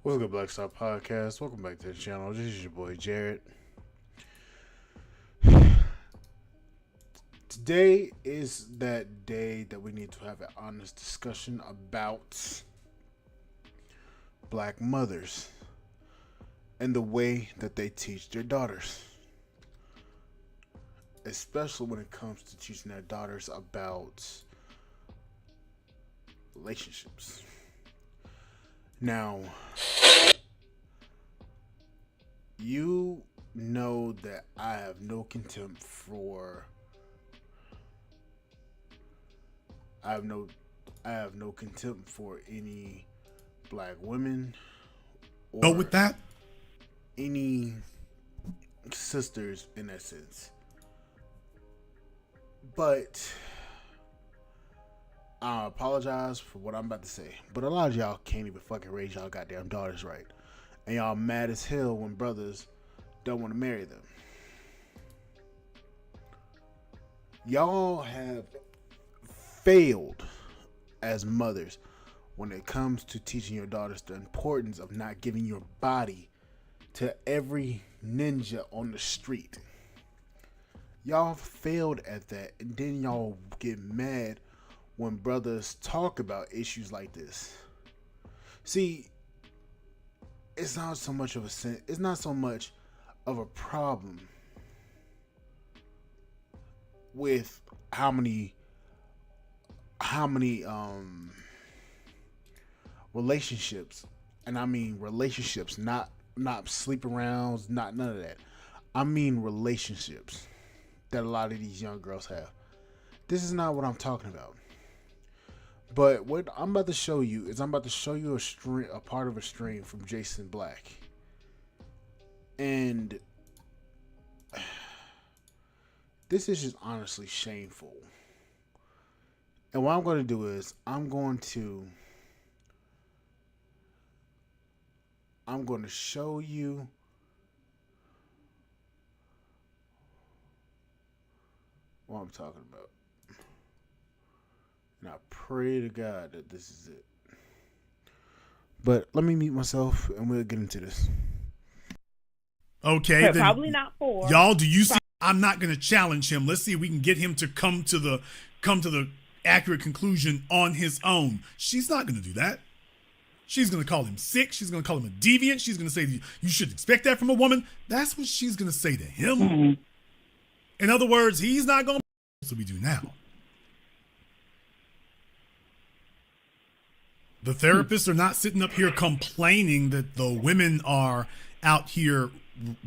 What's good, Black Star Podcast? Welcome back to the channel. This is your boy Jared. Today is that day that we need to have an honest discussion about black mothers and the way that they teach their daughters, especially when it comes to teaching their daughters about relationships. Now, you know that I have no contempt for I have no contempt for any black women Go or with that. any sisters in that sense. But I apologize for what I'm about to say. But a lot of y'all can't even fucking raise y'all goddamn daughters right. And y'all mad as hell when brothers don't want to marry them. Y'all have failed as mothers when it comes to teaching your daughters the importance of not giving your body to every ninja on the street. Y'all failed at that, and then y'all get mad when brothers talk about issues like this. See, it's not so much of a problem with how many relationships, and I mean relationships, not sleep arounds, not none of that. I mean relationships that a lot of these young girls have. This is not what I'm talking about. But what I'm about to show you is a part of a stream from Jason Black. And this is just honestly shameful. And what I'm going to do is I'm going to show you what I'm talking about. And I pray to God that this is it. But let me mute myself and we'll get into this. Okay, But then probably not four. y'all, do you see? I'm not going to challenge him. Let's see if we can get him to come to the accurate conclusion on his own. She's not going to do that. She's going to call him sick. She's going to call him a deviant. She's going to say you should expect that from a woman. That's what she's going to say to him. Mm-hmm. In other words, he's not going to. So we do now. The therapists are not sitting up here complaining that the women are out here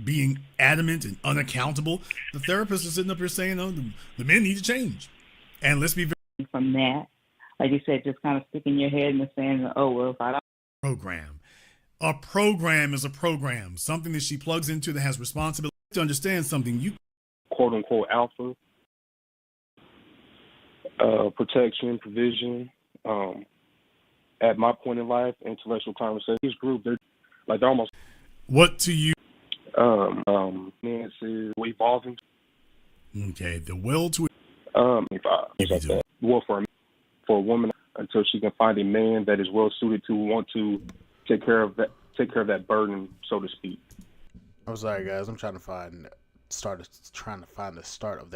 being adamant and unaccountable. The therapists are sitting up here saying, "Oh, the men need to change." And let's be very From that, like you said, just kind of sticking your head in the sand. Oh well, if I don't. program. A program is a program, something that she plugs into that has responsibility. To understand something, you quote unquote alpha, protection, provision. At my point in life, intellectual conversation. This group, they're almost what to you? is evolving. Okay, the will to Well, for a woman until she can find a man that is well suited to want to take care of that burden, so to speak. I'm sorry, guys. I'm trying to find the start of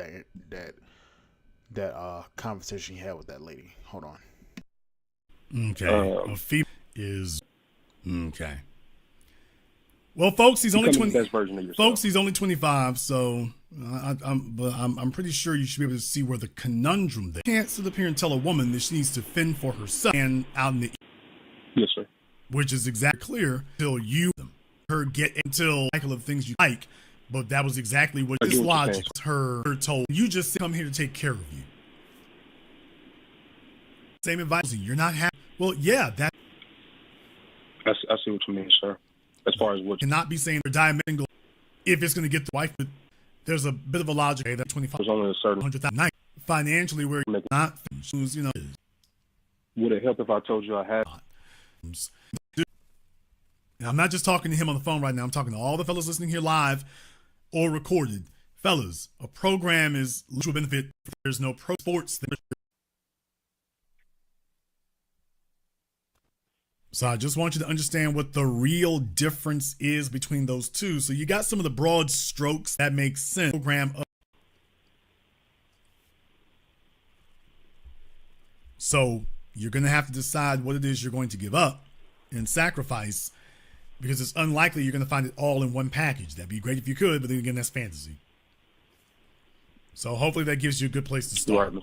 that conversation you had with that lady. Hold on. Okay, a female is okay. Well, folks, he's only 20. Best version of yourself. Folks, he's only 25, so I'm pretty sure you should be able to see where the conundrum there. You can't sit up here and tell a woman that she needs to fend for herself and out in the Yes, sir. which is exactly clear till you her get until cycle of things you like. But that was exactly what this logic her told you. Just come here to take care of you. Same advice. You're not happy. Well, yeah, that I see what you mean, sir. As far as what cannot be saying they're diametrical if it's going to get the wife. But there's a bit of a logic that 25 there's only a certain 100,000 financially where you're not would it help if I told you I had? And I'm not just talking to him on the phone right now. I'm talking to all the fellas listening here live or recorded. Fellas, a program is mutual benefit. There's no pro sports. So I just want you to understand what the real difference is between those two. So you got some of the broad strokes that make sense. So you're going to have to decide what it is you're going to give up and sacrifice, because it's unlikely you're going to find it all in one package. That'd be great if you could, but then again, that's fantasy. So hopefully that gives you a good place to start.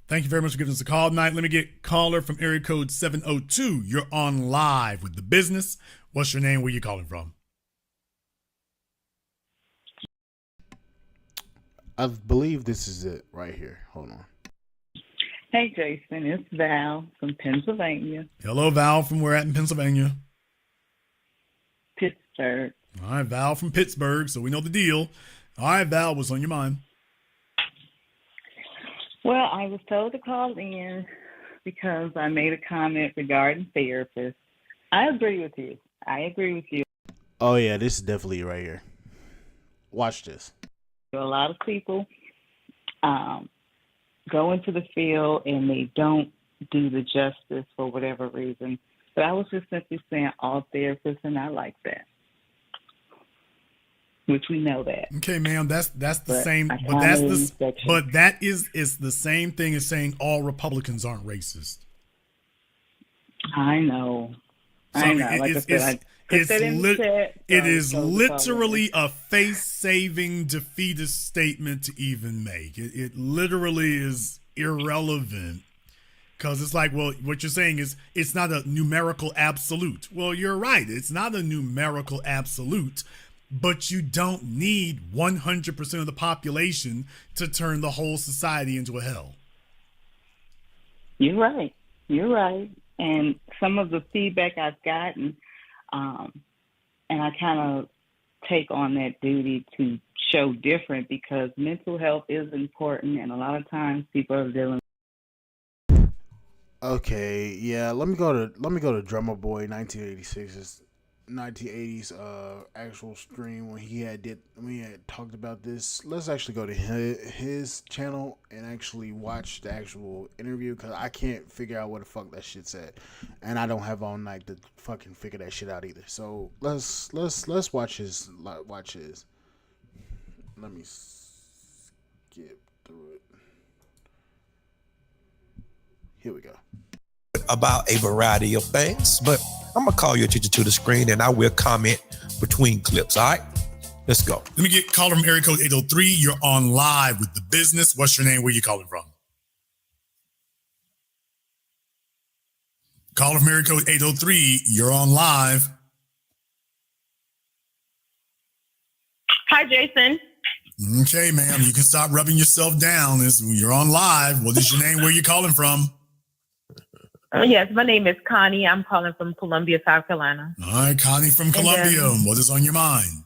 Thank you very much for giving us a call tonight. Let me get caller from area code 702. You're on live with The Business. What's your name? Where you calling from? I believe this is it right here. Hold on. Hey, Jason, it's Val from Pennsylvania. Hello, Val. From where at in Pennsylvania? Pittsburgh. All right, Val from Pittsburgh, so we know the deal. All right, Val, what's on your mind? Well, I was told to call in because I made a comment regarding therapists. I agree with you. Oh, yeah, this is definitely right here. Watch this. A lot of people go into the field and they don't do the justice for whatever reason. But I was just simply saying all therapists are not like that, which we know that. Okay, ma'am, that's the But same, I but that's kinda the section. but that is the same thing as saying all Republicans aren't racist. I know. So, I know. Like I said, I put that in the chat. It so is I was told to call literally in. a face-saving defeatist statement to even make. It literally is irrelevant, because it's like, well, what you're saying is it's not a numerical absolute. Well, you're right. It's not a numerical absolute, but you don't need 100% of the population to turn the whole society into a hell. You're right. And some of the feedback I've gotten, and I kind of take on that duty to show different, because mental health is important, and a lot of times people are dealing. Okay, yeah. Let me go to Drummer Boy 1986's 1980s actual stream when he had talked about this. Let's actually go to his channel and actually watch the actual interview, because I can't figure out what the fuck that shit said, and I don't have all night to fucking figure that shit out either. So let's watch his. Let me skip through it. Here we go. About a variety of things, but I'm gonna call your attention to the screen and I will comment between clips. All right, let's go. Let me get caller from area code 803. You're on live with The Business. What's your name? Where you calling from? Caller from area code 803. You're on live. Hi, Jason. Okay, ma'am. You can stop rubbing yourself down. You're on live. What is your name? Where you calling from? Yes, my name is Connie. I'm calling from Columbia, South Carolina. All right, Connie from Columbia. What is on your mind?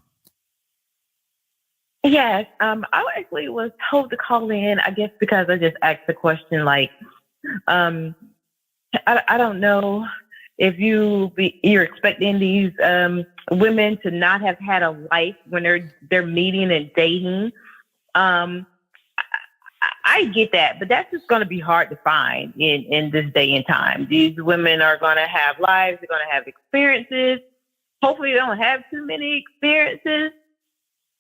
Yes, I actually was told to call in, I guess because I just asked the question, like, I don't know if you're expecting these women to not have had a life when they're meeting and dating. I get that, but that's just going to be hard to find in this day and time. These women are going to have lives. They're going to have experiences. Hopefully they don't have too many experiences.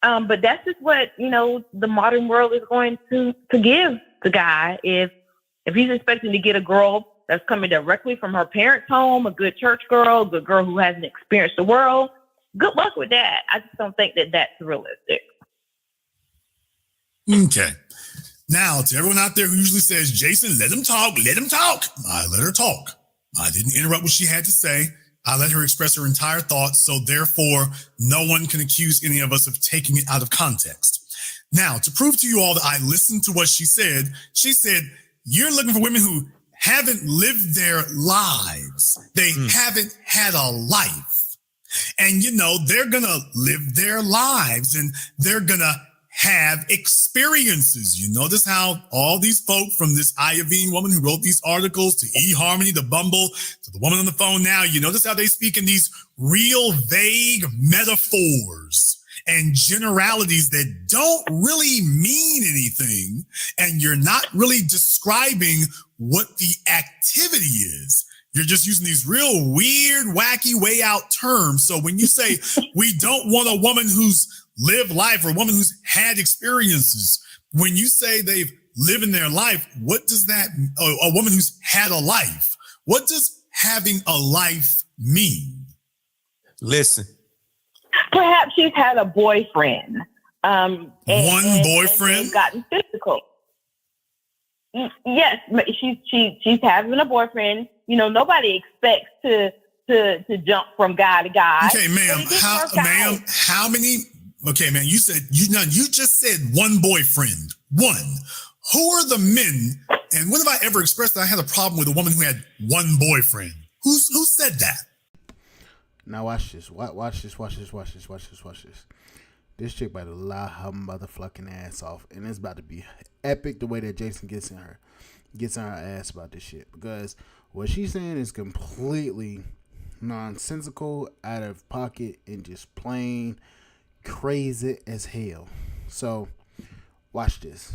But that's just what, the modern world is going to give the guy. If he's expecting to get a girl that's coming directly from her parents' home, a good church girl, a good girl who hasn't experienced the world, good luck with that. I just don't think that that's realistic. Okay. Now, to everyone out there who usually says, Jason, let him talk. I let her talk. I didn't interrupt what she had to say. I let her express her entire thoughts. So therefore, no one can accuse any of us of taking it out of context. Now, to prove to you all that I listened to what she said, you're looking for women who haven't lived their lives. They haven't had a life. And, they're going to live their lives and they're going to have experiences. You notice how all these folk, from this Iovine woman who wrote these articles to eHarmony, the Bumble, to the woman on the phone now, you notice how they speak in these real vague metaphors and generalities that don't really mean anything. And you're not really describing what the activity is. You're just using these real weird, wacky, way out terms. So when you say we don't want a woman who's lived life or a woman who's had experiences, when you say they've lived in their life, what does that, a woman who's had a life, what does having a life mean? Listen. Perhaps she's had a boyfriend. One boyfriend? And gotten physical. Yes, she's having a boyfriend. You know, nobody expects to jump from guy to guy. Okay, ma'am. How many? Okay, man. You said you just said one boyfriend. One. Who are the men? And when have I ever expressed that I had a problem with a woman who had one boyfriend? Who said that? Now watch this. Watch this. This chick about to lie her motherfucking ass off, and it's about to be epic the way that Jason gets in her ass about this shit, because what she's saying is completely nonsensical, out of pocket, and just plain crazy as hell. So watch this.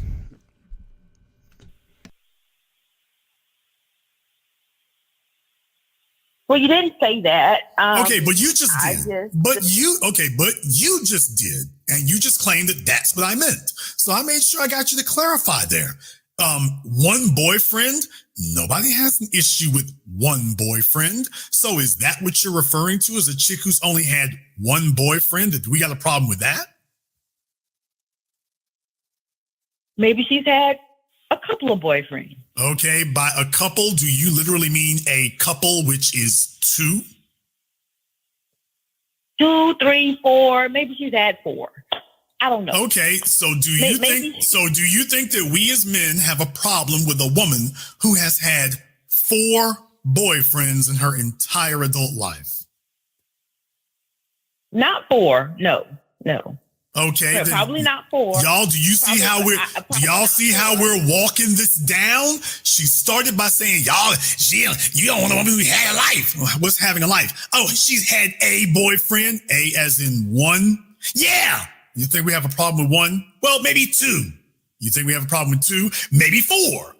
Well, you didn't say that. Okay, but you just did. But you just did, and you just claimed that that's what I meant. So I made sure I got you to clarify there. One boyfriend. Nobody has an issue with one boyfriend. So is that what you're referring to as a chick who's only had one boyfriend? Do we got a problem with that? Maybe she's had a couple of boyfriends. Okay, by a couple, do you literally mean a couple, which is two? 2, 3, 4. Maybe she's had 4. I don't know. Okay, so do you think that we as men have a problem with a woman who has had 4 boyfriends in her entire adult life? Not 4. No. Okay, no, probably not 4. Y'all, do you see how we're walking this down? She started by saying, y'all, you don't want a woman who had a life. What's having a life? Oh, she's had a boyfriend. A as in one? Yeah. You think we have a problem with 1? Well, maybe 2. You think we have a problem with 2? Maybe 4.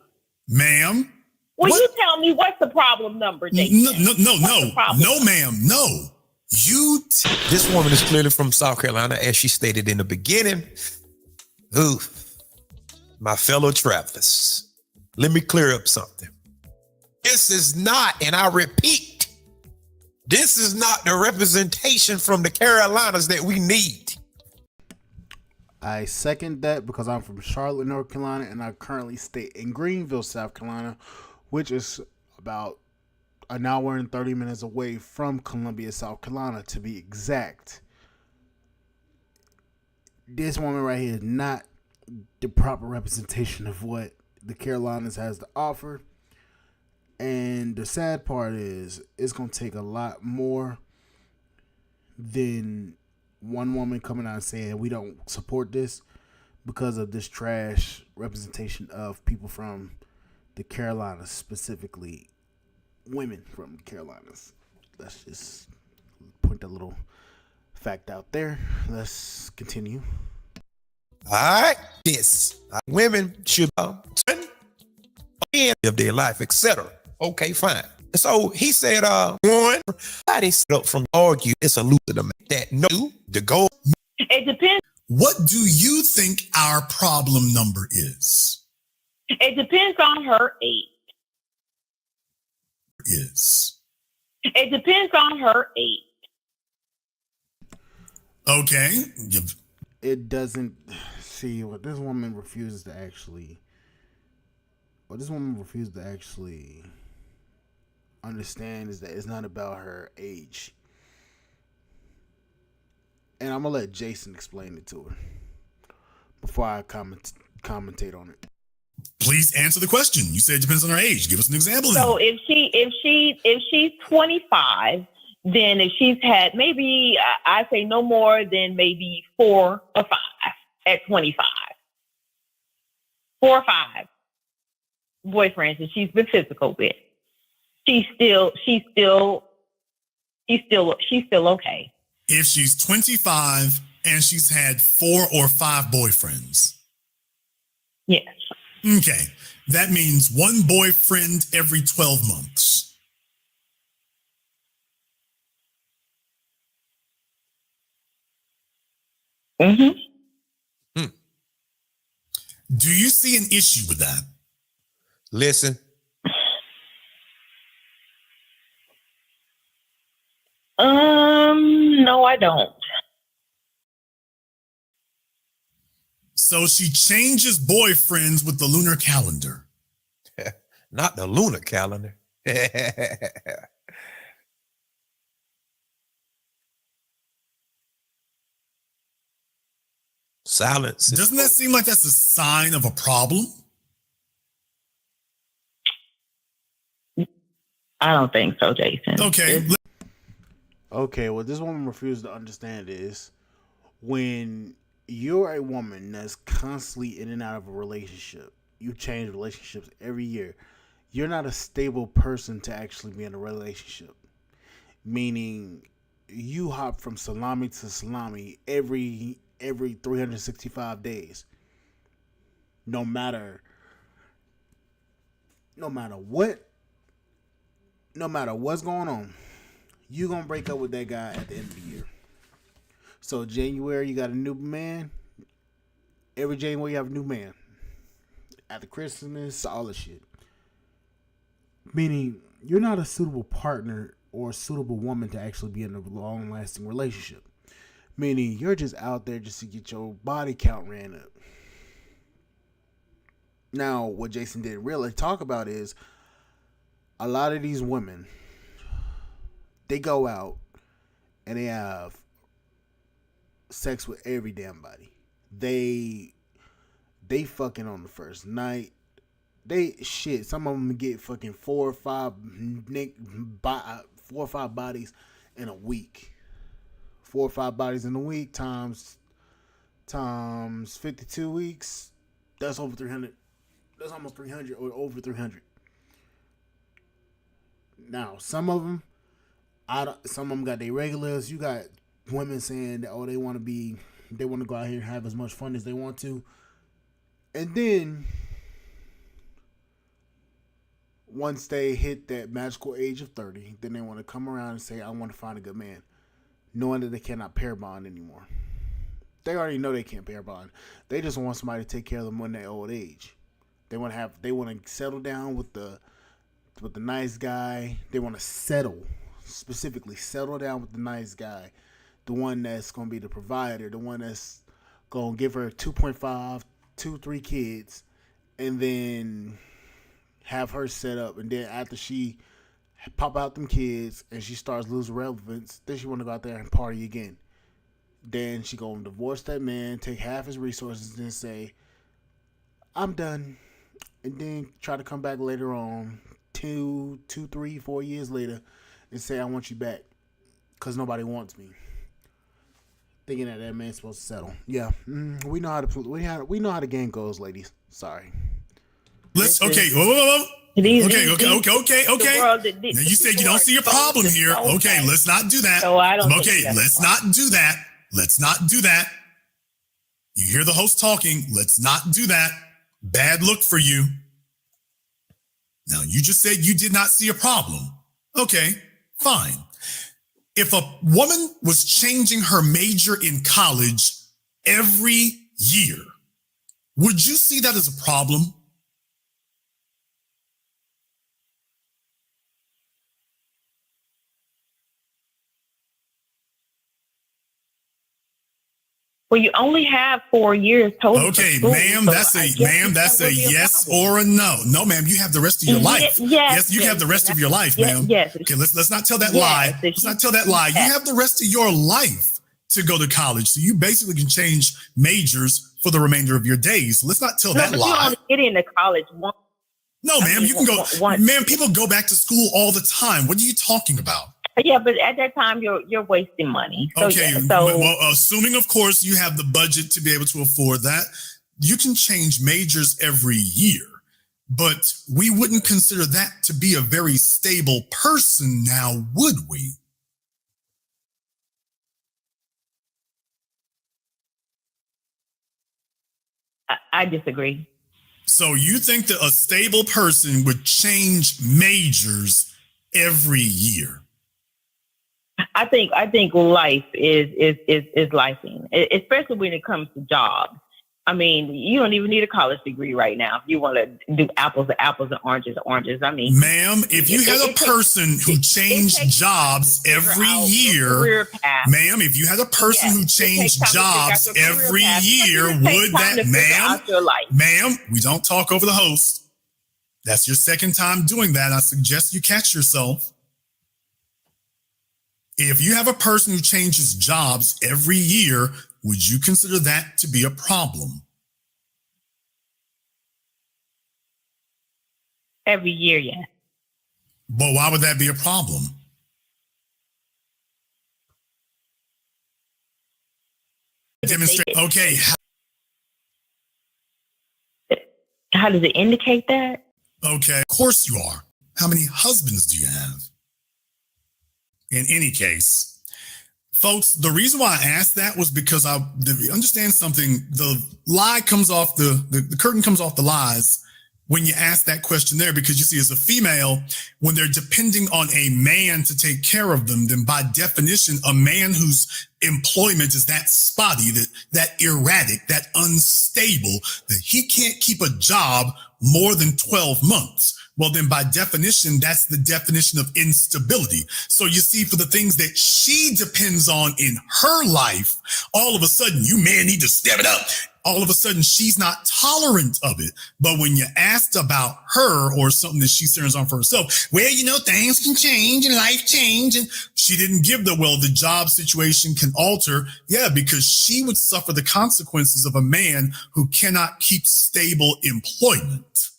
Ma'am? Well, you tell me what's the problem number, Jason? No, ma'am, no. This woman is clearly from South Carolina, as she stated in the beginning. Ooh, my fellow travelers, let me clear up something. This is not, and I repeat, this is not the representation from the Carolinas that we need. I second that, because I'm from Charlotte, North Carolina, and I currently stay in Greenville, South Carolina, which is about an hour and 30 minutes away from Columbia, South Carolina, to be exact. This woman right here is not the proper representation of what the Carolinas has to offer. And the sad part is, it's going to take a lot more than one woman coming out and saying we don't support this, because of this trash representation of people from the Carolinas, specifically women from the Carolinas. Let's just put that little fact out there. Let's continue. All right, women should live their life, etc. Okay, fine. So he said, one, body set up from argue. It's a loser to make that no, the goal. It depends. What do you think our problem number is? It depends on her age. It depends on her age. Okay. It doesn't. See, what this woman refuses to actually understand is that it's not about her age. And I'm gonna let Jason explain it to her before I commentate on it. Please answer the question. You said it depends on her age. Give us an example. So if she's 25, then if she's had maybe I say no more than maybe 4 or 5 at 25, 4 or 5 boyfriends that she's been physical with, she's still okay. If she's 25 and she's had 4 or 5 boyfriends. Yes. Okay. That means 1 boyfriend every 12 months. Mm-hmm. Do you see an issue with that? Listen, No, I don't. So she changes boyfriends with the lunar calendar. not the lunar calendar. Silence. Doesn't that seem like that's a sign of a problem? I don't think so, Jason. Okay. Okay, what this woman refuses to understand is when you're a woman that's constantly in and out of a relationship, you change relationships every year. You're not a stable person to actually be in a relationship. Meaning you hop from salami to salami every 365 days. No matter what's going on, you gonna break up with that guy at the end of the year. So January you got a new man. Every January you have a new man. After Christmas, all the shit. Meaning you're not a suitable partner or a suitable woman to actually be in a long-lasting relationship. Meaning you're just out there just to get your body count ran up. Now, what Jason didn't really talk about is a lot of these women, they go out and they have sex with every damn body. They fucking on the first night. Some of them get fucking 4 or 5 bodies in a week. 4 or 5 bodies in a week times 52 weeks. That's over 300. That's almost 300 or over 300. Now, some of them got their regulars. You got women saying that they want to go out here and have as much fun as they want to. And then once they hit that magical age of 30, then they want to come around and say, I want to find a good man, knowing that they cannot pair bond anymore. They already know they can't pair bond. They just want somebody to take care of them when they're old age. They want to settle down with the nice guy. They want to settle down with the nice guy, the one that's going to be the provider, the one that's going to give her 2.5, 3 kids, and then have her set up. And then after she pop out them kids and she starts losing relevance, then she want to go out there and party again. Then she going to divorce that man, take half his resources, and say, I'm done. And then try to come back later on, 2, 3, 4 years later, and say, I want you back because nobody wants me. Thinking that man's supposed to settle. Yeah, we know how the game goes, ladies. Sorry. Okay. Whoa. Okay. Now you said you don't see a problem here. Okay, let's not do that. So I don't. Okay, let's not do that. Let's not do that. You hear the host talking. Let's not do that. Bad look for you. Now, you just said you did not see a problem. Okay, fine. If a woman was changing her major in college every year, would you see that as a problem? Well, you only have 4 years total. Okay, ma'am, that's a yes or a no. No, ma'am, you have the rest of your life. Yes, you have the rest of your life, ma'am. Yes. Okay, let's not tell that lie. Let's not tell that lie. You have the rest of your life to go to college, so you basically can change majors for the remainder of your days. Let's not tell that lie. You only get into college once. No, ma'am, you can go. Ma'am, people go back to school all the time. What are you talking about? Yeah, but at that time, you're wasting money. So, okay, well, assuming, of course, you have the budget to be able to afford that, you can change majors every year. But we wouldn't consider that to be a very stable person now, would we? I disagree. So you think that a stable person would change majors every year? I think life is lifing, especially when it comes to jobs. I mean, you don't even need a college degree right now if you want to do apples to apples and oranges to oranges. I mean, ma'am, if you had a person who changed jobs every year, ma'am, if you had a person who changed jobs every year, would that, ma'am, we don't talk over the host. That's your second time doing that. I suggest you catch yourself. If you have a person who changes jobs every year, would you consider that to be a problem? Every year, yes. But why would that be a problem? Demonstrate. Okay. How does it indicate that? Okay. Of course you are. How many husbands do you have? In any case, folks, the reason why I asked that was because I understand something. The lie comes off, the curtain comes off the lies when you ask that question there, because you see, as a female, when they're depending on a man to take care of them, then by definition, a man whose employment is that spotty, that erratic, that unstable, that he can't keep a job more than 12 months. Well, then by definition, that's the definition of instability. So you see, for the things that she depends on in her life, all of a sudden, you man need to step it up. All of a sudden, she's not tolerant of it. But when you asked about her or something that she centers on for herself, well, you know, things can change and life change. And she didn't give the job situation can alter. Yeah, because she would suffer the consequences of a man who cannot keep stable employment.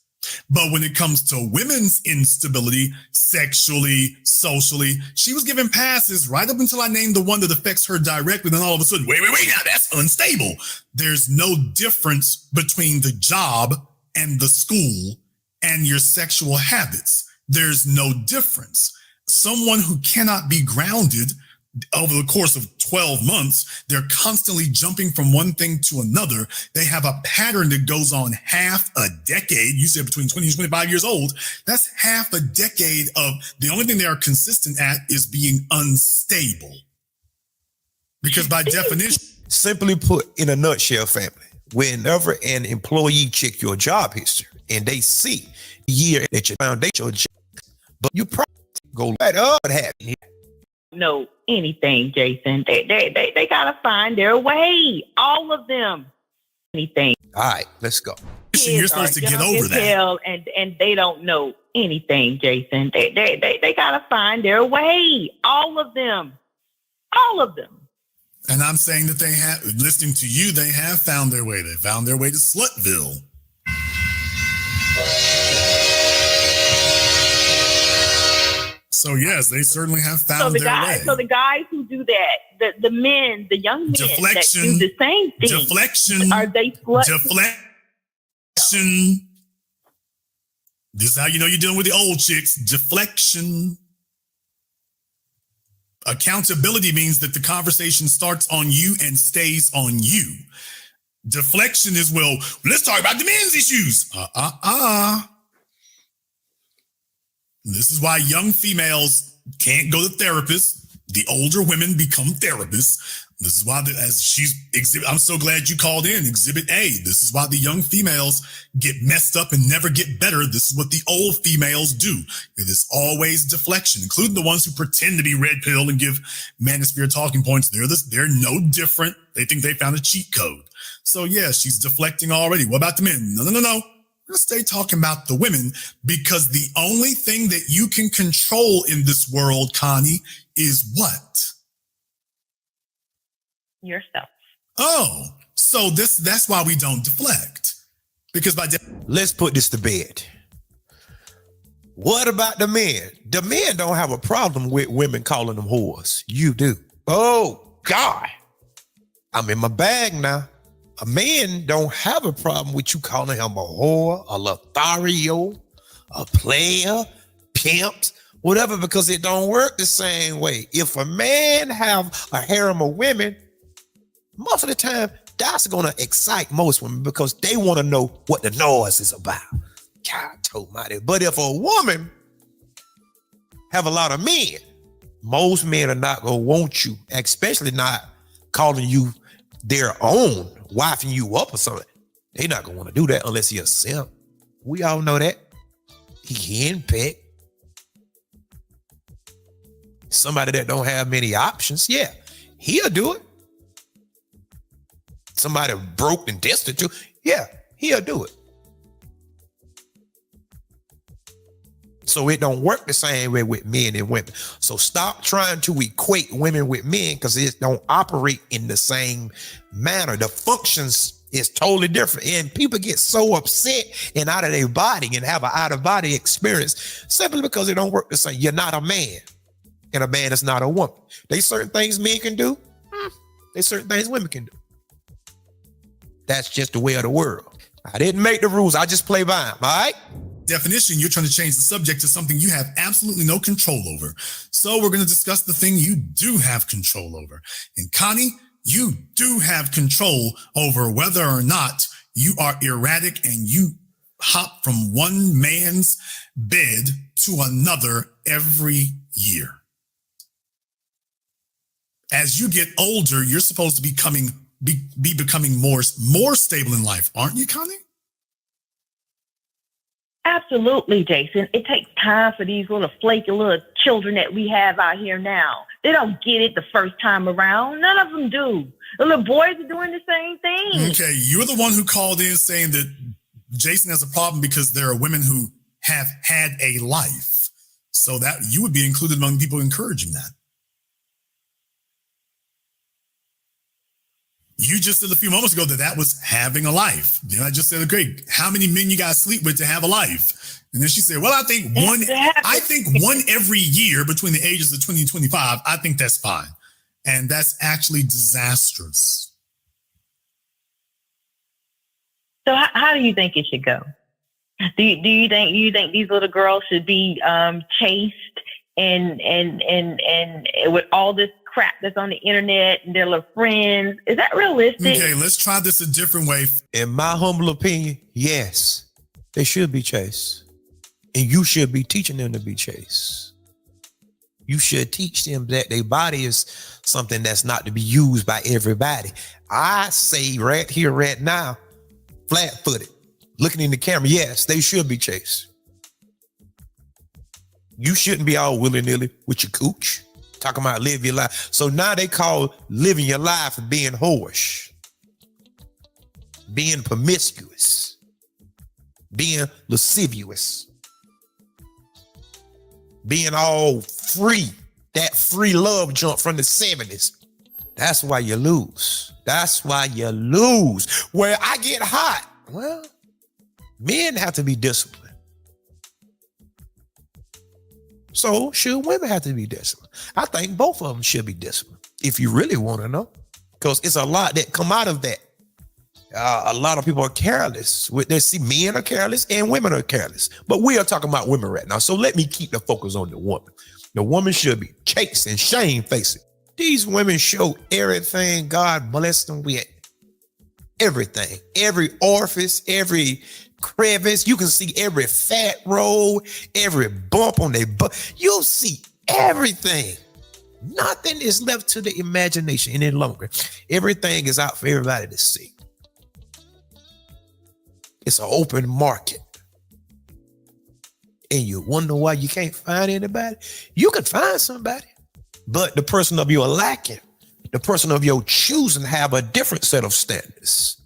But when it comes to women's instability, sexually, socially, she was given passes right up until I named the one that affects her directly. Then all of a sudden, wait, now that's unstable. There's no difference between the job and the school and your sexual habits. There's no difference. Someone who cannot be grounded over the course of 12 months, they're constantly jumping from one thing to another. They have a pattern that goes on half a decade. You said between 20 and 25 years old. That's half a decade of the only thing they are consistent at is being unstable. Because by definition, simply put, in a nutshell, family, whenever an employee check your job history and they see the year that you found your job, but you probably go right up what happened. Know anything, Jason. They gotta find their way. All of them. Anything. All right, let's go. You're supposed to get over that. And they don't know anything, Jason. They gotta find their way. All of them. All of them. And I'm saying that they have, listening to you, they have found their way. They found their way to Slutville. So yes, they certainly have found their way. So the guys who do that, the men, the young men that do the same thing, deflection, are they slut? Deflection. This is how you know you're dealing with the old chicks. Deflection. Accountability means that the conversation starts on you and stays on you. Deflection is, well, let's talk about the men's issues. This is why young females can't go to therapists. The older women become therapists. This is why, I'm so glad you called in, Exhibit A. This is why the young females get messed up and never get better. This is what the old females do. It is always deflection, including the ones who pretend to be red pill and give manosphere talking points. They're no different. They think they found a cheat code. So yeah, she's deflecting already. What about the men? No. We're going to stay talking about the women, because the only thing that you can control in this world, Connie, is what? Yourself. Oh, so that's why we don't deflect. Because let's put this to bed. What about the men? The men don't have a problem with women calling them whores. You do. Oh, God. I'm in my bag now. A man don't have a problem with you calling him a whore, a Lothario, a player, pimps, whatever, because it don't work the same way. If a man have a harem of women, most of the time, that's going to excite most women because they want to know what the noise is about. God almighty. But if a woman have a lot of men, Most men are not gonna want you, especially not calling you their own, wifing you up or something. They not gonna want to do that unless he a simp. We all know that. He henpecked. Somebody that don't have many options, yeah, he'll do it. Somebody broke and destitute, yeah, he'll do it. So it don't work the same way with men and women. So stop trying to equate women with men because it don't operate in the same manner. The functions is totally different. And people get so upset and out of their body and have an out-of-body experience simply because it don't work the same. You're not a man. And a man is not a woman. There's certain things men can do. There's certain things women can do. That's just the way of the world. I didn't make the rules. I just play by them, all right? Definition, you're trying to change the subject to something you have absolutely no control over. So we're going to discuss the thing you do have control over. And Connie, you do have control over whether or not you are erratic and you hop from one man's bed to another every year. As you get older, you're supposed to be becoming more stable in life, aren't you, Connie? Absolutely, Jason. It takes time for these little flaky little children that we have out here now. They don't get it the first time around. None of them do. The little boys are doing the same thing. Okay, you're the one who called in saying that Jason has a problem because there are women who have had a life. So that you would be included among people encouraging that. You just said a few moments ago that was having a life. Then I just said, great, how many men you guys sleep with to have a life? And then she said, well, I think one every year between the ages of 20 and 25, I think that's fine. And that's actually disastrous. So how do you think it should go? Do you think these little girls should be chased and with all this crap that's on the internet and their little friends? Is that realistic? Okay, let's try this a different way. In my humble opinion, yes, they should be chased. And you should be teaching them to be chased. You should teach them that their body is something that's not to be used by everybody. I say right here, right now, flat-footed, looking in the camera, yes, they should be chased. You shouldn't be all willy-nilly with your cooch. Talking about live your life. So now they call living your life being whorish, being promiscuous, being lascivious, being all free. That free love jump from the 70s. That's why you lose. That's why you lose. Where I get hot. Well, men have to be disciplined. So should women have to be disciplined? I think both of them should be disciplined if you really want to know, because it's a lot that come out of that. A lot of people are careless. They see men are careless and women are careless, but we are talking about women right now. So let me keep the focus on the woman. The woman should be chased and shamefaced. These women show everything God blessed them with. Everything, every orifice, every crevice. You can see every fat roll, every bump on their butt. You'll see everything. Nothing is left to the imagination any longer. Everything is out for everybody to see. It's an open market. And you wonder why you can't find anybody? You can find somebody, but the person of your liking, the person of your choosing have a different set of standards.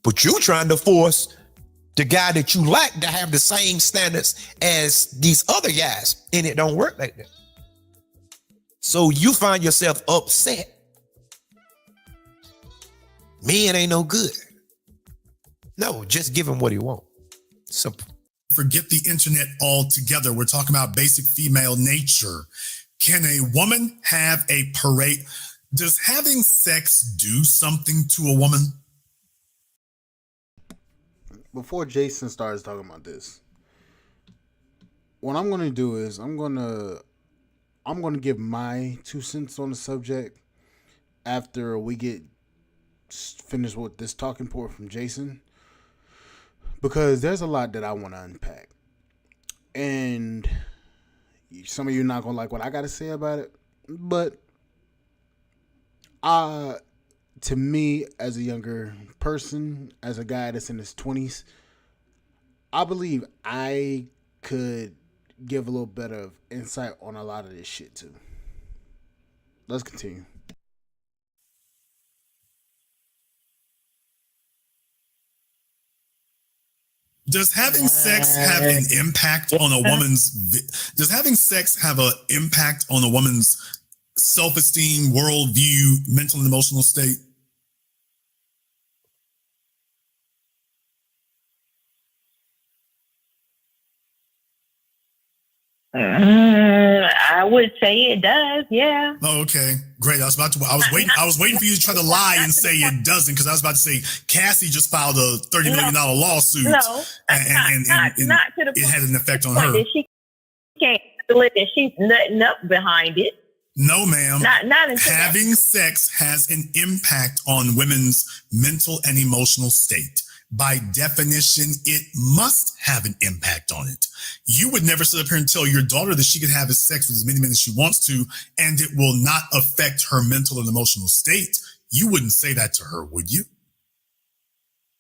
But you trying to force the guy that you like to have the same standards as these other guys, and it don't work like that. So you find yourself upset. Men ain't no good. No, just give him what he wants. Simple. Forget the internet altogether. We're talking about basic female nature. Can a woman have a parade? Does having sex do something to a woman? Before Jason starts talking about this, what I'm going to do is I'm going to give my 2 cents on the subject after we get finished with this talking point from Jason, because there's a lot that I want to unpack. And Some of you not gonna like what I gotta say about it, but to me, as a younger person, as a guy that's in his 20s, I believe I could give a little bit of insight on a lot of this shit too. Let's continue. Does having sex have an impact on a woman's? Does having sex have an impact on a woman's self-esteem, worldview, mental and emotional state? I would say it does. Yeah. Oh, okay, great. I was waiting for you to try to lie and say it doesn't, because I was about to say Cassie just filed a $30 million lawsuit. No, and not to the it had an effect on point her. that she can't handle it, and she's nutting up behind it. No, ma'am. Not until Having sex has an impact on women's mental and emotional state. By definition, it must have an impact on it. You would never sit up here and tell your daughter that she could have sex with as many men as she wants to, and it will not affect her mental and emotional state. You wouldn't say that to her, would you?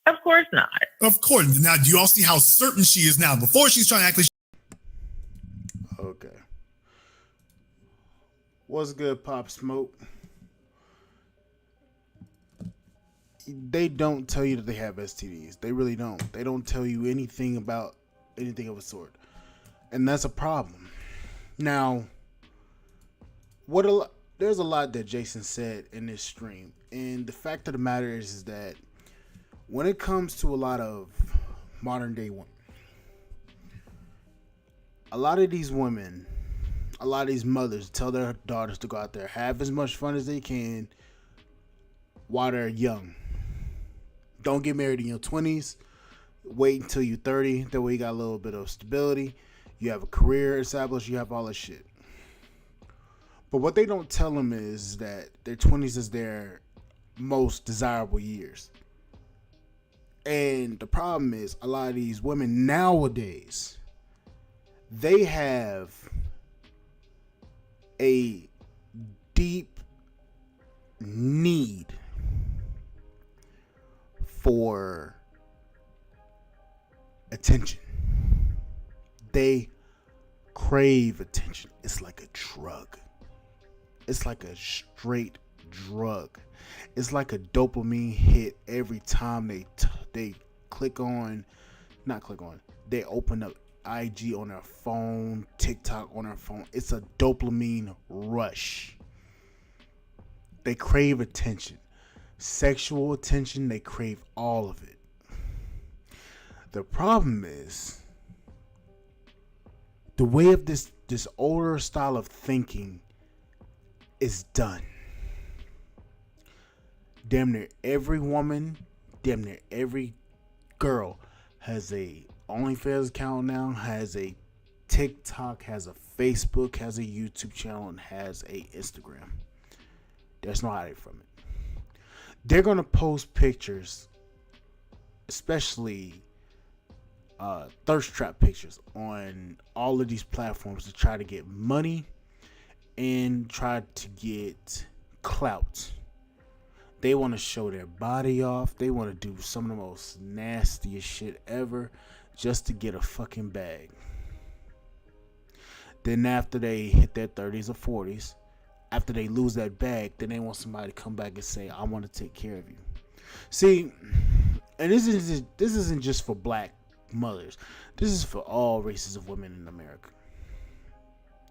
Of course not. Of course. Now, do you all see how certain she is now? Before, she's trying to act like Okay. What's good, Pop Smoke? They don't tell you that they have STDs. They really don't. They don't tell you anything about anything of a sort. And that's a problem. Now, there's a lot that Jason said in this stream. And the fact of the matter is that when it comes to a lot of modern day women, a lot of these women, a lot of these mothers tell their daughters to go out there, have as much fun as they can while they're young. Don't get married in your 20s. Wait until you're 30. That way you got a little bit of stability. You have a career established. You have all this shit. But what they don't tell them is that their 20s is their most desirable years. And the problem is a lot of these women nowadays, they have a deep need for attention. They crave attention. It's like a drug. It's like a straight drug. It's like a dopamine hit every time they they open up IG on their phone, TikTok on their phone. It's a dopamine rush. They crave attention. Sexual attention, they crave all of it. The problem is the way of this older style of thinking is done. Damn near every woman, damn near every girl has a OnlyFans account now, has a TikTok, has a Facebook, has a YouTube channel, and has a Instagram. There's no hiding from it. They're going to post pictures, especially thirst trap pictures, on all of these platforms to try to get money and try to get clout. They want to show their body off. They want to do some of the most nastiest shit ever just to get a fucking bag. Then after they hit their 30s or 40s, after they lose that bag, then they want somebody to come back and say, I want to take care of you. See, and this isn't just for black mothers. This is for all races of women in America.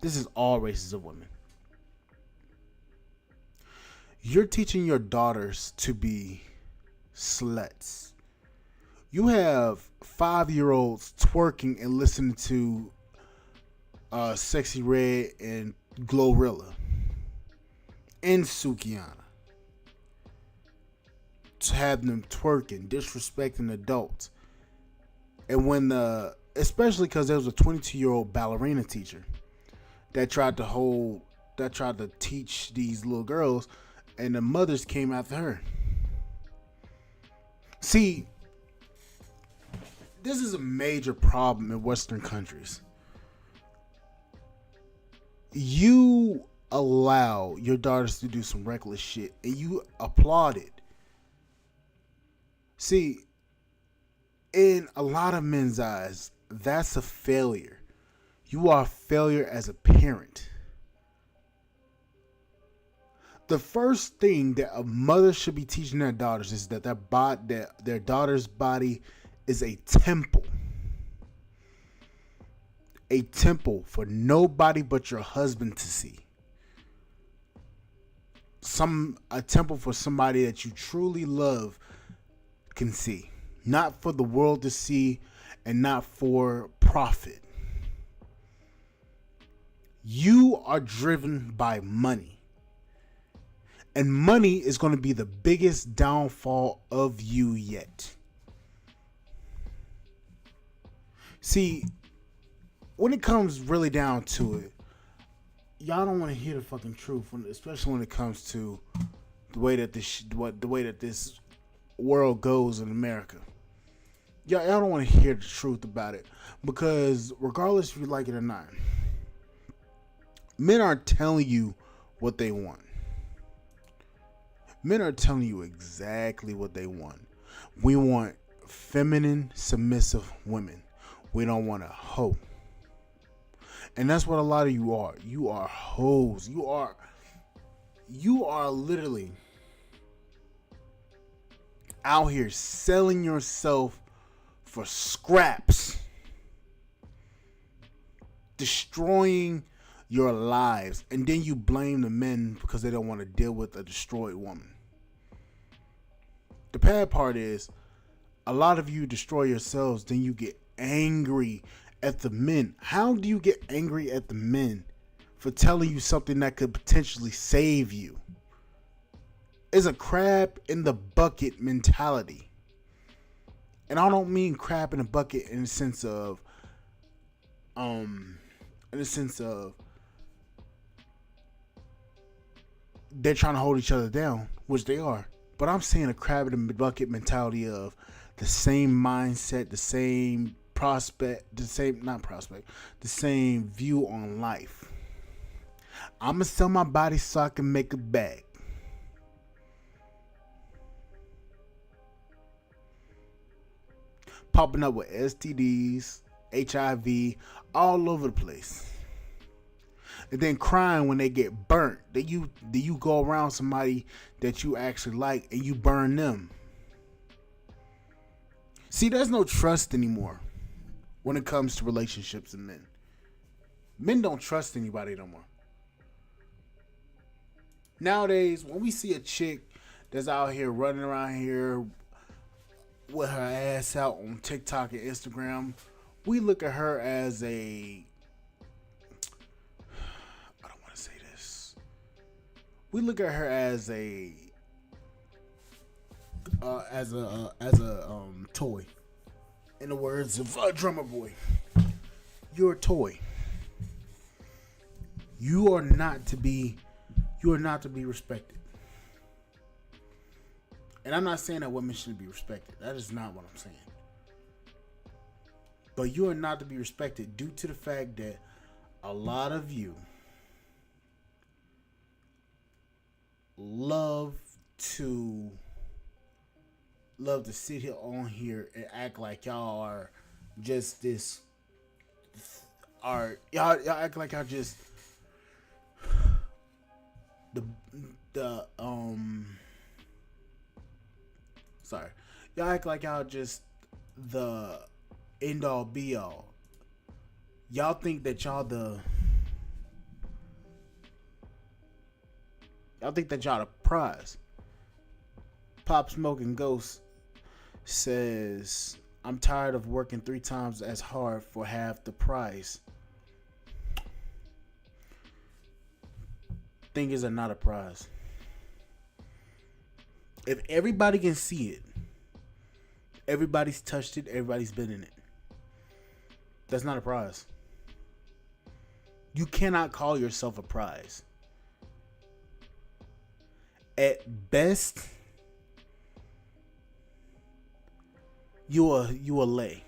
This is all races of women. You're teaching your daughters to be sluts. You have 5-year-olds twerking and listening to Sexy Red and Glorilla and Sukihana. To have them twerking, disrespecting adults. And when especially because there was a 22-year-old ballerina teacher that tried to teach these little girls, and the mothers came after her. See, this is a major problem in Western countries. You allow your daughters to do some reckless shit and you applaud it. See, in a lot of men's eyes, that's a failure. You are a failure as a parent. The first thing that a mother should be teaching their daughters is that their daughter's body is a temple. A temple for nobody but your husband to see. A temple for somebody that you truly love can see. Not for the world to see and not for profit. You are driven by money. And money is going to be the biggest downfall of you yet. See, when it comes really down to it, y'all don't want to hear the fucking truth, especially when it comes to the way that this world goes in America. Y'all don't want to hear the truth about it, because regardless if you like it or not, men are telling you what they want. Men are telling you exactly what they want. We want feminine, submissive women. We don't want a hoe. And that's what a lot of you are. You are hoes. You are literally out here selling yourself for scraps. Destroying your lives. And then you blame the men because they don't want to deal with a destroyed woman. The bad part is, a lot of you destroy yourselves, then you get angry at the men. How do you get angry at the men for telling you something that could potentially save you? It's a crab in the bucket mentality. And I don't mean crab in a bucket in the sense of they're trying to hold each other down, which they are. But I'm saying a crab in the bucket mentality of the same mindset, the same the same view on life. I'm going to sell my body so I can make a bag. Popping up with STDs, HIV, all over the place. And then crying when they get burnt. Then you go around somebody that you actually like and you burn them. See, there's no trust anymore when it comes to relationships and men. Men don't trust anybody no more. Nowadays, when we see a chick that's out here running around here with her ass out on TikTok and Instagram, we look at her as a... I don't want to say this. We look at her as a toy. In the words of Drummer Boy, you're a toy. You are not to be respected. And I'm not saying that women shouldn't be respected. That is not what I'm saying. But you are not to be respected due to the fact that a lot of you love to sit here on here and act like y'all are just this. Y'all act like y'all just y'all act like y'all just the end all be all. Y'all think that y'all the prize. Pop Smoking Ghost says, I'm tired of working 3 times as hard for half the price. Things are not a prize. If everybody can see it, everybody's touched it, everybody's been in it, that's not a prize. You cannot call yourself a prize. At best, you a lay.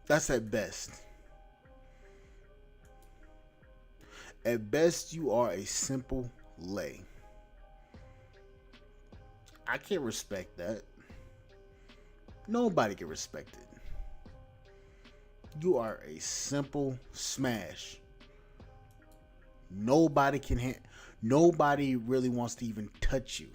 That's at best. At best, you are a simple lay. I can't respect that. Nobody can respect it. You are a simple smash. Nobody can nobody really wants to even touch you.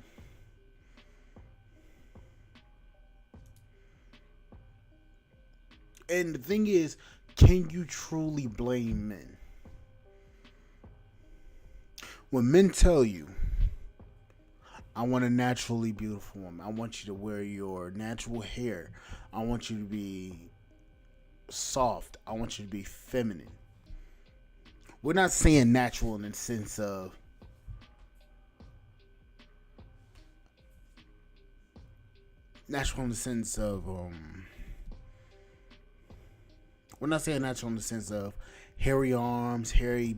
And the thing is, can you truly blame men? When men tell you, I want a naturally beautiful woman. I want you to wear your natural hair. I want you to be soft. I want you to be feminine. We're not saying natural in the sense of we're not saying natural in the sense of hairy arms, hairy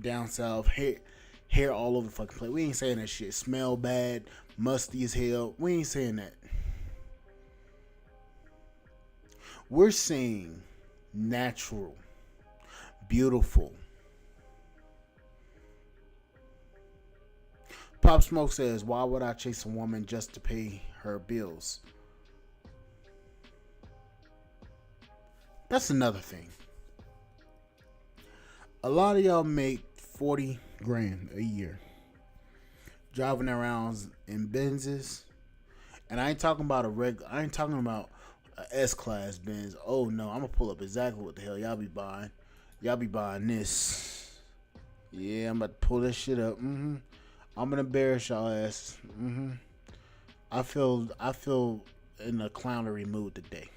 down south, hair all over the fucking place. We ain't saying that shit. Smell bad, musty as hell. We ain't saying that. We're saying natural, beautiful. Pop Smoke says, why would I chase a woman just to pay her bills? That's another thing. A lot of y'all make 40 grand a year driving around in Benzes, and I ain't talking about a S-Class Benz. Oh no, I'm gonna pull up exactly what the hell y'all be buying. Y'all be buying this. Yeah, I'm about to pull this shit up. I'm gonna embarrass y'all asses. I feel in a clownery mood today.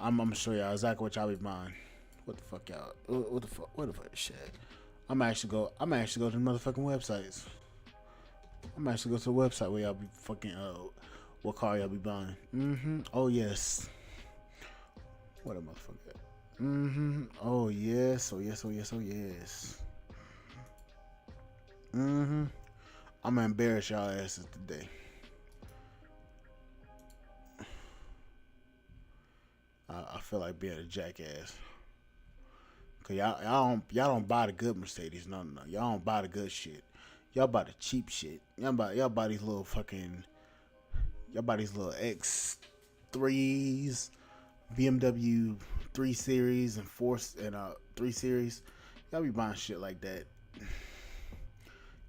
I'm gonna show y'all exactly what y'all be buying. What the fuck, y'all? What the fuck shit? I'm actually go to the motherfucking websites. I'm actually go to the website where y'all be fucking what car y'all be buying. Oh yes. What a motherfucker. Oh yes. Oh yes. Oh yes. Oh yes. I'm gonna embarrass y'all asses today. I feel like being a jackass. Cause y'all don't buy the good Mercedes. No. Y'all don't buy the good shit. Y'all buy the cheap shit. Y'all buy these little fucking. Y'all buy these little X3s, BMW 3 Series and 3 Series. Y'all be buying shit like that.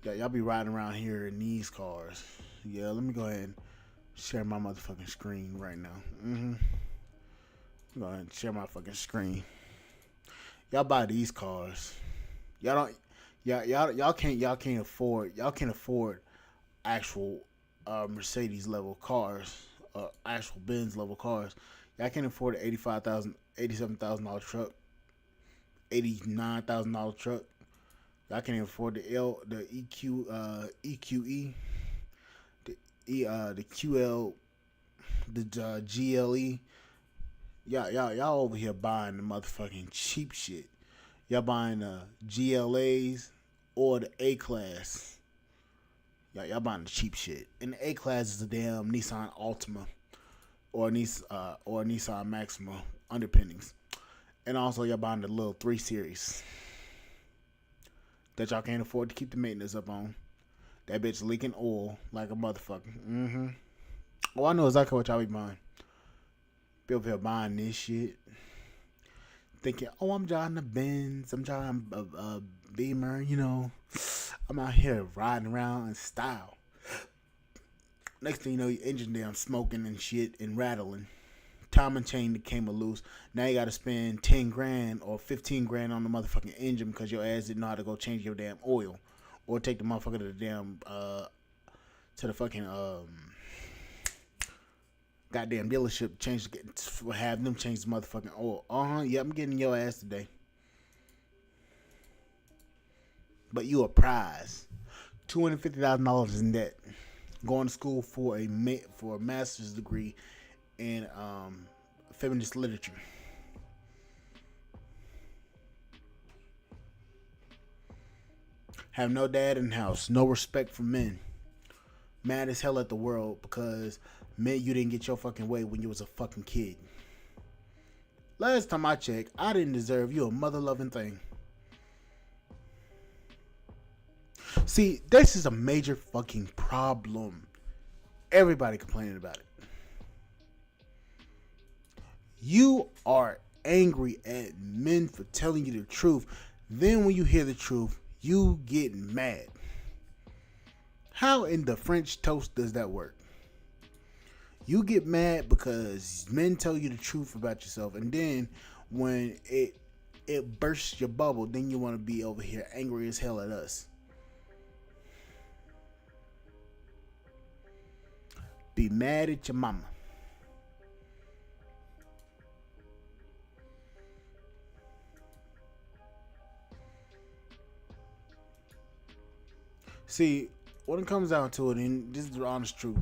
Yeah, y'all be riding around here in these cars. Yeah, let me go ahead and share my motherfucking screen right now. Go ahead and share my fucking screen. Y'all buy these cars. Y'all can't afford actual Mercedes level cars, actual Benz level cars. Y'all can't afford an $87,000 truck, $89,000 truck. Y'all can't afford the EQE, the QL, the GLE. Y'all over here buying the motherfucking cheap shit. Y'all buying the GLAs or the A class. Y'all buying the cheap shit. And the A class is a damn Nissan Altima or Nissan Maxima underpinnings. And also y'all buying the little 3 Series that y'all can't afford to keep the maintenance up on. That bitch leaking oil like a motherfucker. Oh, I know exactly what y'all be buying. Be over here buying this shit, thinking, oh, I'm driving a Benz, I'm driving a Beamer, you know, I'm out here riding around in style. Next thing you know, your engine damn smoking and shit and rattling. Time and chain that came loose. Now you gotta spend 10 grand or 15 grand on the motherfucking engine because your ass didn't know how to go change your damn oil, or take the motherfucker to the damn to the fucking goddamn dealership, have them change the motherfucking oil. Yeah, I'm getting your ass today. But you a prize. $250,000 in debt. Going to school for a master's degree in feminist literature. Have no dad in the house. No respect for men. Mad as hell at the world because man, you didn't get your fucking way when you was a fucking kid. Last time I checked, I didn't deserve you a mother-loving thing. See, this is a major fucking problem. Everybody complaining about it. You are angry at men for telling you the truth. Then when you hear the truth, you get mad. How in the French toast does that work? You get mad because men tell you the truth about yourself, and then when it bursts your bubble, then you want to be over here angry as hell at us. Be mad at your mama. See, when it comes down to it, and this is the honest truth,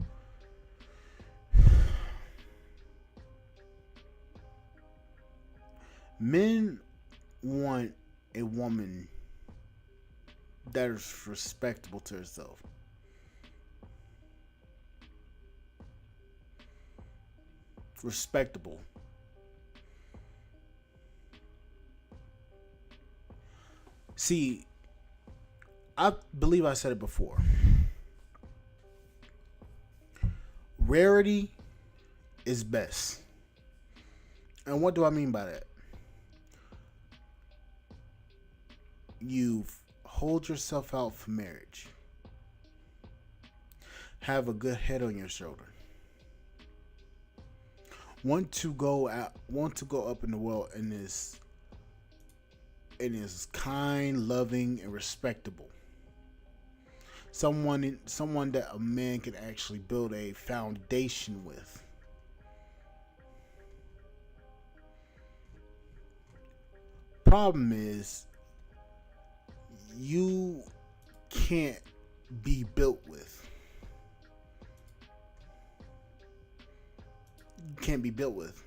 men want a woman that is respectable to herself. Respectable. See, I believe I said it before. Rarity is best. And what do I mean by that? You hold yourself out for marriage. Have a good head on your shoulder. Want to go up in the world and is kind, loving, and respectable. Someone that a man can actually build a foundation with. Problem is, you can't be built with. You can't be built with.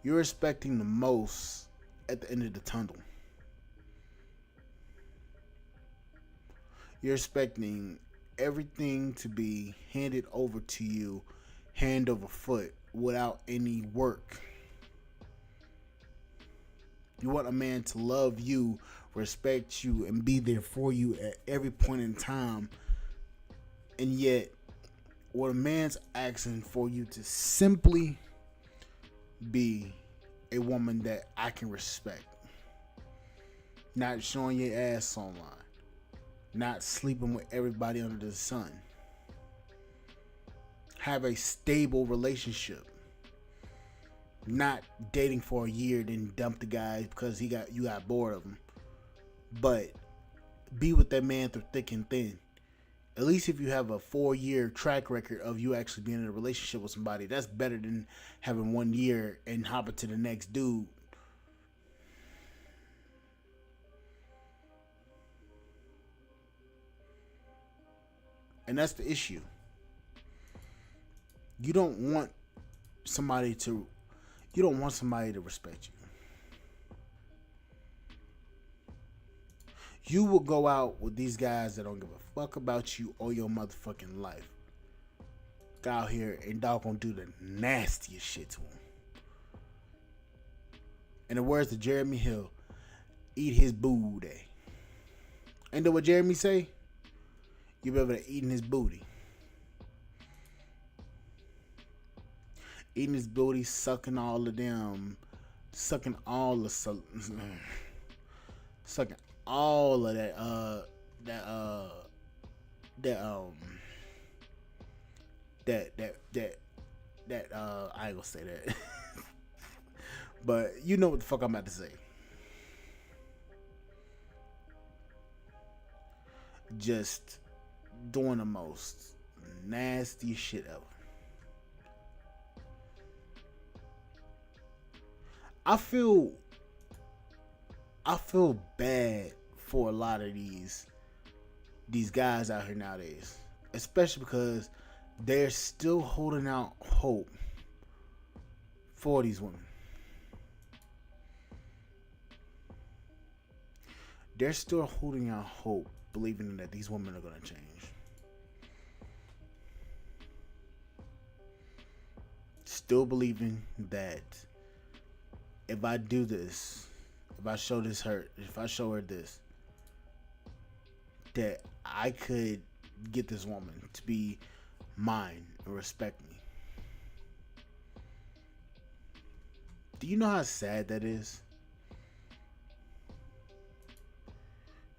You're expecting the most at the end of the tunnel. You're expecting everything to be handed over to you hand over foot without any work. You want a man to love you, respect you, and be there for you at every point in time. And yet, what a man's asking for you to simply be a woman that I can respect. Not showing your ass online. Not sleeping with everybody under the sun. Have a stable relationship. Not dating for a year, then dump the guy because you got bored of him. But be with that man through thick and thin. At least if you have a 4-year track record of you actually being in a relationship with somebody, that's better than having 1 year and hopping to the next dude. And that's the issue. You don't want somebody to respect you. You will go out with these guys that don't give a fuck about you or your motherfucking life. Go out here and dog gonna do the nastiest shit to him. In the words of Jeremy Hill, eat his booty. And then what Jeremy say? You better eating his booty. Eating his booty, sucking all of them, sucking all of that I ain't gonna say that. But you know what the fuck I'm about to say. Just doing the most nasty shit ever. I feel bad for a lot of these guys out here nowadays, especially because they're still holding out hope for these women. They're still holding out hope, believing that these women are going to change. Still believing that if I do this, if I show her this, that I could get this woman to be mine and respect me. Do you know how sad that is?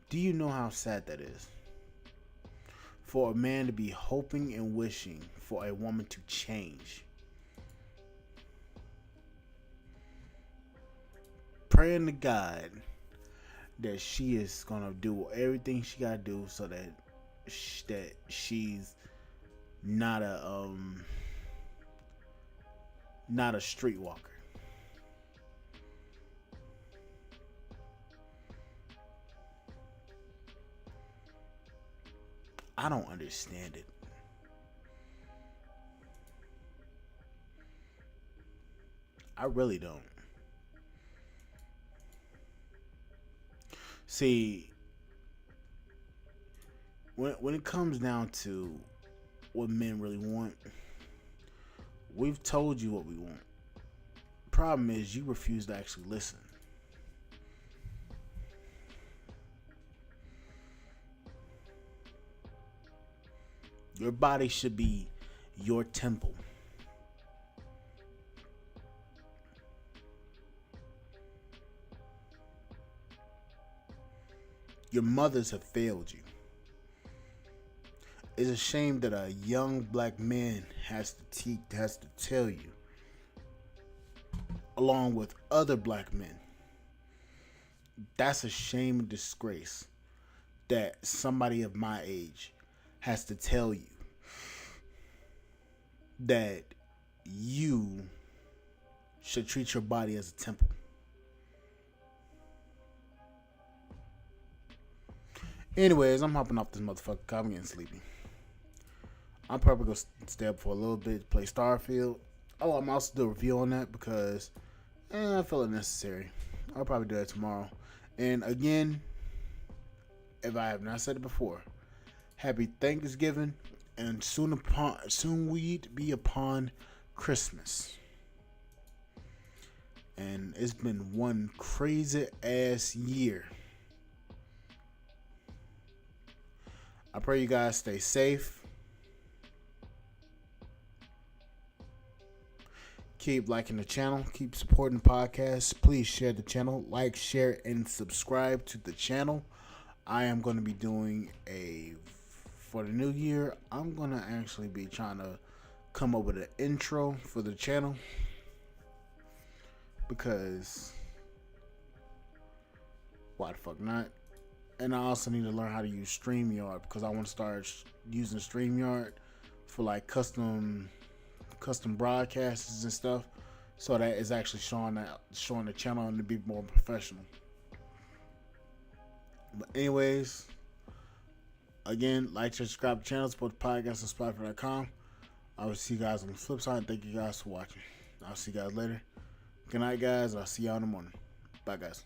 Do you know how sad that is? For a man to be hoping and wishing for a woman to change. Praying to God that she is gonna do everything she gotta do so that she's not a streetwalker. I don't understand it. I really don't. See, when it comes down to what men really want, we've told you what we want. Problem is, you refuse to actually listen. Your body should be your temple. Your mothers have failed you. It's a shame that a young black man has to tell you, along with other black men. That's a shame and disgrace that somebody of my age has to tell you that you should treat your body as a temple. Anyways, I'm hopping off this motherfucker. I'm getting sleepy. I'm probably gonna stay up for a little bit, play Starfield. Oh, I'm also do a review on that because I feel it necessary. I'll probably do that tomorrow. And again, if I have not said it before, happy Thanksgiving, and soon we'd be upon Christmas. And it's been one crazy ass year. I pray you guys stay safe. Keep liking the channel. Keep supporting the podcast. Please share the channel. Like, share, and subscribe to the channel. I am going to be doing for the new year, I'm going to actually be trying to come up with an intro for the channel. Because why the fuck not? And I also need to learn how to use StreamYard because I want to start using StreamYard for like custom broadcasts and stuff, so that is actually showing the channel and to be more professional. But anyways, again, like, subscribe to the channel, support the podcast on Spotify.com. I will see you guys on the flip side. Thank you guys for watching. I'll see you guys later. Good night, guys. I'll see y'all in the morning. Bye, guys.